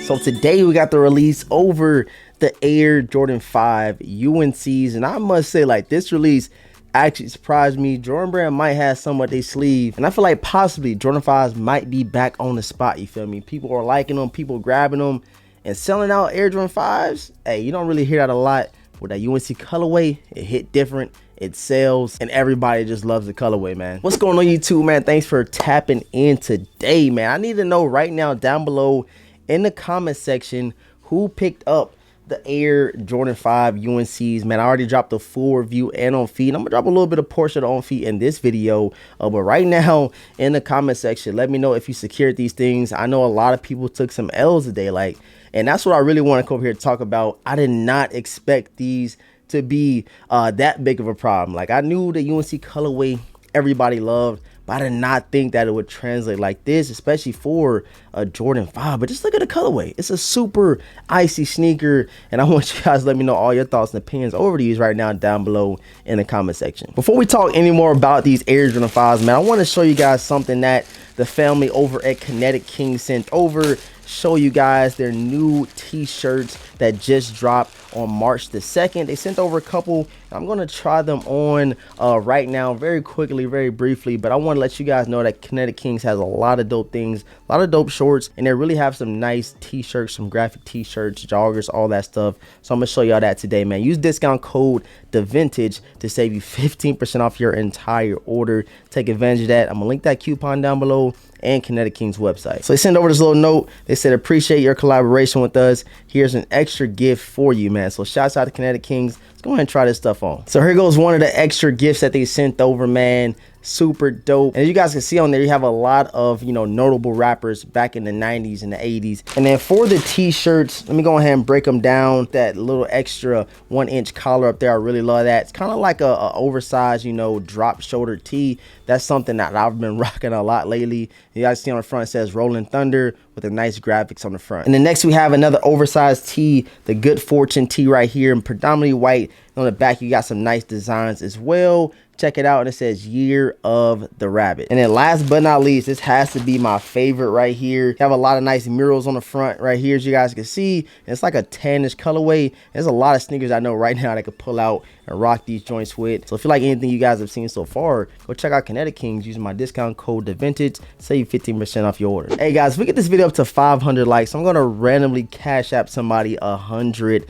So today we got the release over the Air Jordan 5 UNCs, and I must say, like, this release actually surprised me. Jordan Brand might have some up their sleeve, and I feel like possibly Jordan 5s might be back on the spot. You feel me? People are liking them, people grabbing them, and selling out Air Jordan 5s. Hey, you don't really hear that a lot. With that UNC colorway, it hit different, it sells, and everybody just loves the colorway, man. What's going on, YouTube, man? Thanks for tapping in today, man. I need to know right now down below in the comment section who picked up the Air Jordan 5 UNCs, man. I already dropped a full review and on feed. I'm gonna drop a little bit of portion of on feed in this video, but right now in the comment section, let me know if you secured these things. I know a lot of people took some L's today, like, and that's what I really want to come here to talk about. I did not expect these to be that big of a problem. Like, I knew the UNC colorway everybody loved, but I did not think that it would translate like this, especially for a Jordan 5. But just look at the colorway. It's a super icy sneaker, and I want you guys to let me know all your thoughts and opinions over these right now down below in the comment section. Before we talk any more about these Air Jordan 5s, man, I want to show you guys something that the family over at Kinetic King sent over. Show you guys their new t-shirts that just dropped on March the 2nd. They sent over a couple. I'm going to try them on right now very quickly, very briefly, but I want to let you guys know that Kinetic Kings has a lot of dope things, a lot of dope shorts, and they really have some nice t-shirts, some graphic t-shirts, joggers, all that stuff. So I'm going to show y'all that today, man. Use discount code TheVintage to save you 15% off your entire order. Take advantage of that. I'm going to link that coupon down below and Kinetic King's website. So they sent over this little note. They said, appreciate your collaboration with us. Here's an extra gift for you, man. So shouts out to Kinetic Kings. Let's go ahead and try this stuff on. So here goes one of the extra gifts that they sent over, man. Super dope. And as you guys can see on there, you have a lot of, you know, notable rappers back in the 90s and the 80s. And then for the t-shirts, let me go ahead and break them down. That little extra 1-inch collar up there, I really love that. It's kind of like a oversized, you know, drop shoulder tee. That's something that I've been rocking a lot lately. You guys see on the front, it says Rolling Thunder with the nice graphics on the front. And then next we have another oversized tee, the Good Fortune tee right here, and predominantly white. And on the back, you got some nice designs as well. Check it out, and it says Year of the Rabbit. And then last but not least, this has to be my favorite right here. You have a lot of nice murals on the front right here, as you guys can see. And it's like a tannish colorway. There's a lot of sneakers I know right now that I could pull out and rock these joints with. So if you like anything you guys have seen so far, go check out Kinetic Kings using my discount code TheVintage. Save 15% off your order. Hey guys, if we get this video up to 500 likes, I'm gonna randomly cash app somebody $100.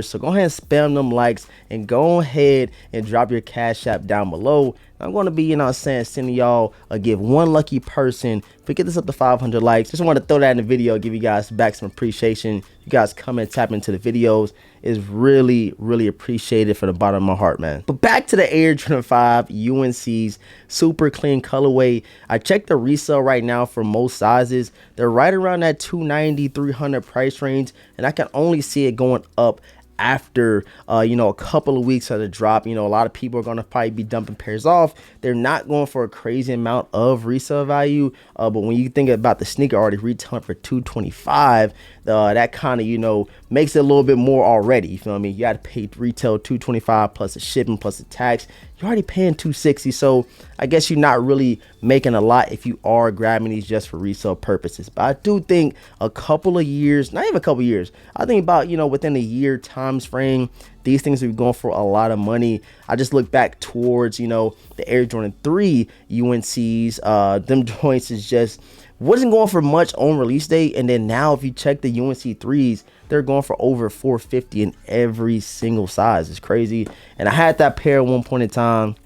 So go ahead and spam them likes and go ahead and drop your cash app down below. I'm going to be, you know what I'm saying, sending y'all a give one lucky person. If we get this up to 500 likes, just want to throw that in the video, give you guys back some appreciation. You guys come and tap into the videos is really, really appreciated from the bottom of my heart, man. But back to the Air Jordan 5 UNC's super clean colorway. I checked the resale right now for most sizes. They're right around that $290, $300 price range, and I can only see it going up after you know, a couple of weeks of the drop. You know, a lot of people are going to probably be dumping pairs off. They're not going for a crazy amount of resale value, but when you think about the sneaker already retailing for $225, that kind of, you know, makes it a little bit more already. You feel me? You got to pay retail $225 plus the shipping plus the tax. You're already paying $260, so I guess you're not really making a lot if you are grabbing these just for resale purposes. But I do think a couple of years, not even a couple of years, I think about, you know, within a year time frame, these things are going for a lot of money. I just look back towards, you know, the Air Jordan 3 UNCs. Them joints is just wasn't going for much on release date, and then now if you check the UNC 3s, they're going for over $450 in every single size. It's crazy. And I had that pair at one point in time,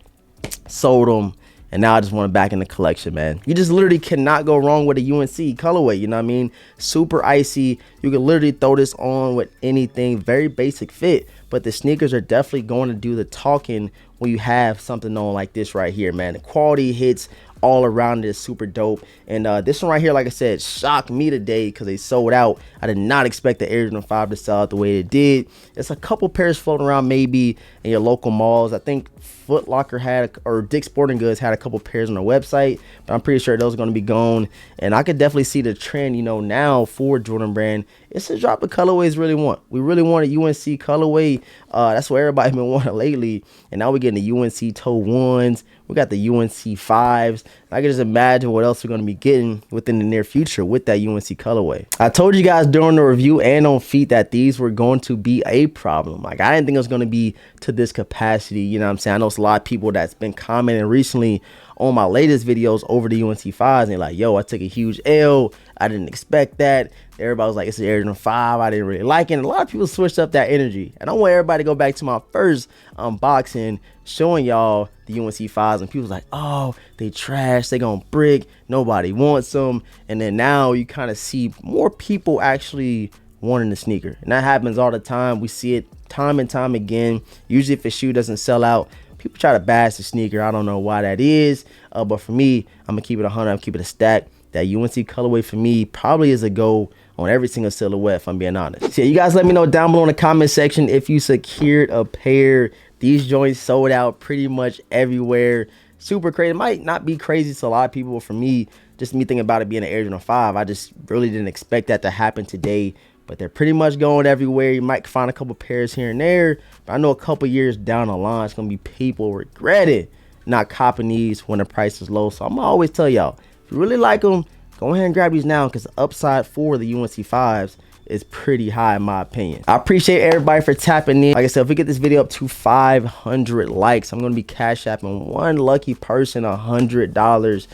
sold them, and now I just want it back in the collection, man. You just literally cannot go wrong with a UNC colorway, you know what I mean? Super icy. You can literally throw this on with anything. Very basic fit, but the sneakers are definitely going to do the talking when you have something on like this right here, man. The quality hits all around it is super dope. And this one right here, like I said, shocked me today because they sold out. I did not expect the Air Jordan 5 to sell out the way it did. It's a couple pairs floating around maybe in your local malls. I think Foot Locker had, or Dick's Sporting Goods had a couple pairs on their website, but I'm pretty sure those are going to be gone. And I could definitely see the trend, you know, now for Jordan Brand. It's a drop of colorways really want. We really want a UNC colorway. That's what everybody's been wanting lately. And now we're getting the UNC Toe 1s. We got the UNC 5s. I can just imagine what else we're going to be getting within the near future with that UNC colorway. I told you guys during the review and on feet that these were going to be a problem. Like, I didn't think it was going to be to this capacity. You know what I'm saying? I know it's a lot of people that's been commenting recently on my latest videos over the UNC 5s, and they're like, yo, I took a huge L. I didn't expect that. Everybody was like, it's an Air Jordan 5. I didn't really like it. And a lot of people switched up that energy. And I want everybody to go back to my first unboxing showing y'all the UNC 5s, and people was like, oh, they trash, they gonna brick, nobody wants them. And then now you kind of see more people actually wanting the sneaker, and that happens all the time. We see it time and time again. Usually if a shoe doesn't sell out, people try to bash the sneaker. I don't know why that is, but for me, I'm gonna keep it 100. I'm keep it a stack. That UNC colorway for me probably is a go on every single silhouette, if I'm being honest. So yeah, you guys let me know down below in the comment section if you secured a pair. These joints sold out pretty much everywhere. Super crazy. It might not be crazy to a lot of people, but for me, just me thinking about it being an Air Jordan 5, I just really didn't expect that to happen today. But they're pretty much going everywhere. You might find a couple pairs here and there, but I know a couple years down the line, it's gonna be people regretting not copping these when the price is low. So I'm gonna always tell y'all, if you really like them, go ahead and grab these now, because the upside for the UNC 5s is pretty high in my opinion. I appreciate everybody for tapping in. Like I said, if we get this video up to 500 likes, I'm gonna be cash apping one lucky person $100.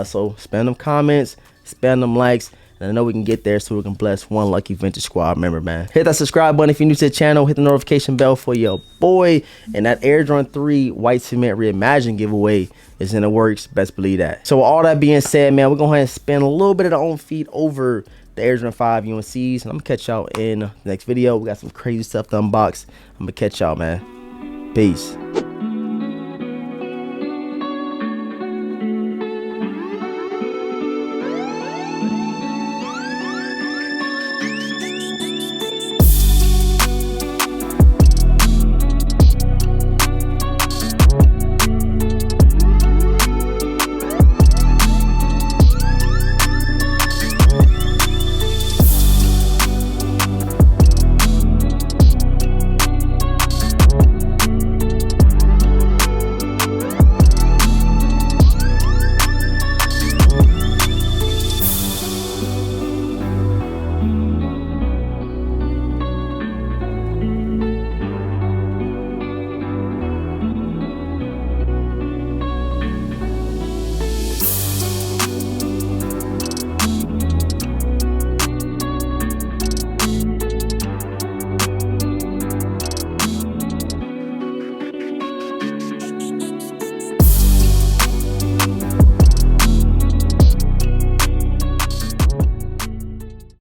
So spam them comments, spam them likes, and I know we can get there so we can bless one lucky Vintage Squad member, man. Hit that subscribe button if you're new to the channel. Hit the notification bell for your boy. And that Air Jordan 3 White Cement Reimagined giveaway is in the works. Best believe that. So with all that being said, man, we're going to go ahead and spend a little bit of the on feet over the Air Jordan 5 UNCs. And I'm going to catch y'all in the next video. We got some crazy stuff to unbox. I'm going to catch y'all, man. Peace.